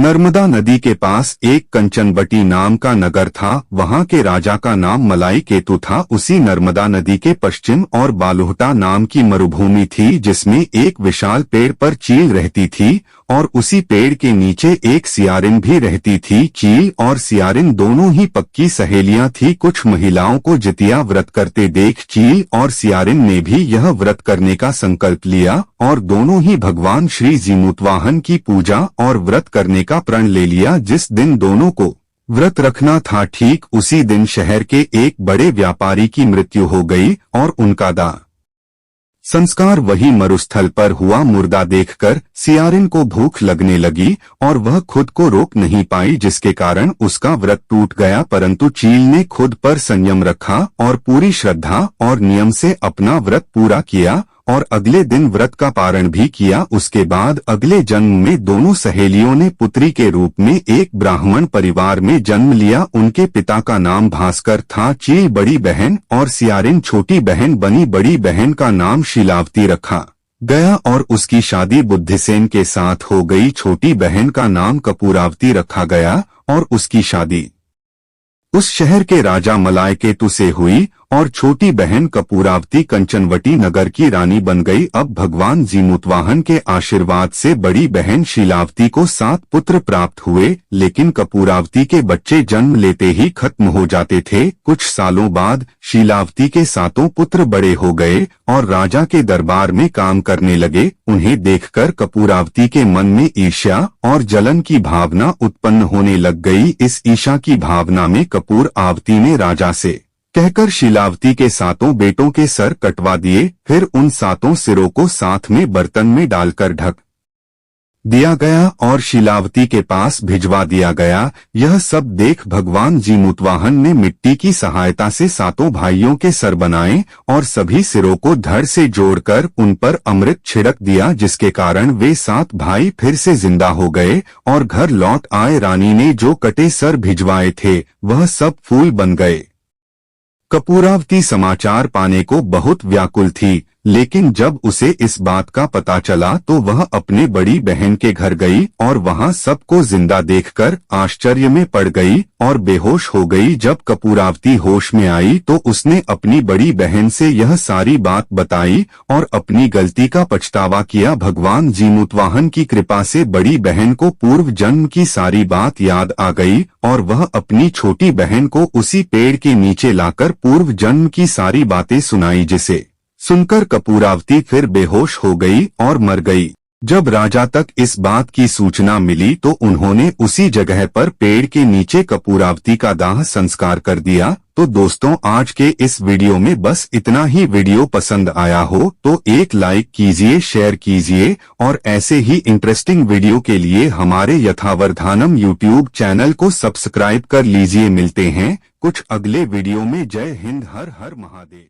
नर्मदा नदी के पास एक कंचनबटी नाम का नगर था। वहां के राजा का नाम मलाई केतु था। उसी नर्मदा नदी के पश्चिम और बालुहटा नाम की मरुभूमि थी, जिसमें एक विशाल पेड़ पर चील रहती थी और उसी पेड़ के नीचे एक सियारिन भी रहती थी। चील और सियारिन दोनों ही पक्की सहेलियां थी। कुछ महिलाओं को जितिया व्रत करते देख चील और सियारिन ने भी यह व्रत करने का संकल्प लिया और दोनों ही भगवान श्री जीमूतवाहन की पूजा और व्रत करने का प्रण ले लिया। जिस दिन दोनों को व्रत रखना था, ठीक उसी दिन शहर के एक बड़े व्यापारी की मृत्यु हो गई और उनका दाह संस्कार वही मरुस्थल पर हुआ। मुर्दा देखकर सियारिन को भूख लगने लगी और वह खुद को रोक नहीं पाई, जिसके कारण उसका व्रत टूट गया। परंतु चील ने खुद पर संयम रखा और पूरी श्रद्धा और नियम से अपना व्रत पूरा किया और अगले दिन व्रत का पारण भी किया। उसके बाद अगले जन्म में दोनों सहेलियों ने पुत्री के रूप में एक ब्राह्मण परिवार में जन्म लिया। उनके पिता का नाम भास्कर था। चील बड़ी बहन और सियारिन छोटी बहन बनी। बड़ी बहन का नाम शीलावती रखा गया और उसकी शादी बुद्धिसेन के साथ हो गई। छोटी बहन का नाम कपूरावती रखा गया और उसकी शादी उस शहर के राजा मलाई केतु से हुई और छोटी बहन कपूरावती कंचनवटी नगर की रानी बन गई। अब भगवान जीमूतवाहन के आशीर्वाद से बड़ी बहन शीलावती को 7 पुत्र प्राप्त हुए, लेकिन कपूरावती के बच्चे जन्म लेते ही खत्म हो जाते थे। कुछ सालों बाद शीलावती के 7 पुत्र बड़े हो गए और राजा के दरबार में काम करने लगे। उन्हें देखकर कपूरावती के मन में ईर्ष्या और जलन की भावना उत्पन्न होने लग गई। इस ईर्ष्या की भावना में कपूरावती ने राजा से कहकर शीलावती के 7 बेटों के सर कटवा दिए। फिर उन 7 सिरों को साथ में बर्तन में डालकर ढक दिया गया और शीलावती के पास भिजवा दिया गया। यह सब देख भगवान जीमूतवाहन ने मिट्टी की सहायता से 7 भाइयों के सर बनाए और सभी सिरों को धड़ से जोड़कर उन पर अमृत छिड़क दिया, जिसके कारण वे 7 भाई फिर से जिंदा हो गए और घर लौट आए। रानी ने जो कटे सर भिजवाए थे वह सब फूल बन गए। कपूरावती समाचार पाने को बहुत व्याकुल थी, लेकिन जब उसे इस बात का पता चला तो वह अपने बड़ी बहन के घर गई और वहां सबको जिंदा देखकर आश्चर्य में पड़ गई और बेहोश हो गई। जब कपूरावती होश में आई तो उसने अपनी बड़ी बहन से यह सारी बात बताई और अपनी गलती का पछतावा किया। भगवान जीमूतवाहन की कृपा से बड़ी बहन को पूर्व जन्म की सारी बात याद आ गई और वह अपनी छोटी बहन को उसी पेड़ के नीचे लाकर पूर्व जन्म की सारी बातें सुनाई, जिसे सुनकर कपूरावती फिर बेहोश हो गई और मर गई। जब राजा तक इस बात की सूचना मिली तो उन्होंने उसी जगह पर पेड़ के नीचे कपूरावती का दाह संस्कार कर दिया। तो दोस्तों, आज के इस वीडियो में बस इतना ही। वीडियो पसंद आया हो तो एक लाइक कीजिए, शेयर कीजिए और ऐसे ही इंटरेस्टिंग वीडियो के लिए हमारे यथावर्धानम यूट्यूब चैनल को सब्सक्राइब कर लीजिए। मिलते हैं कुछ अगले वीडियो में। जय हिंद, हर हर महादेव।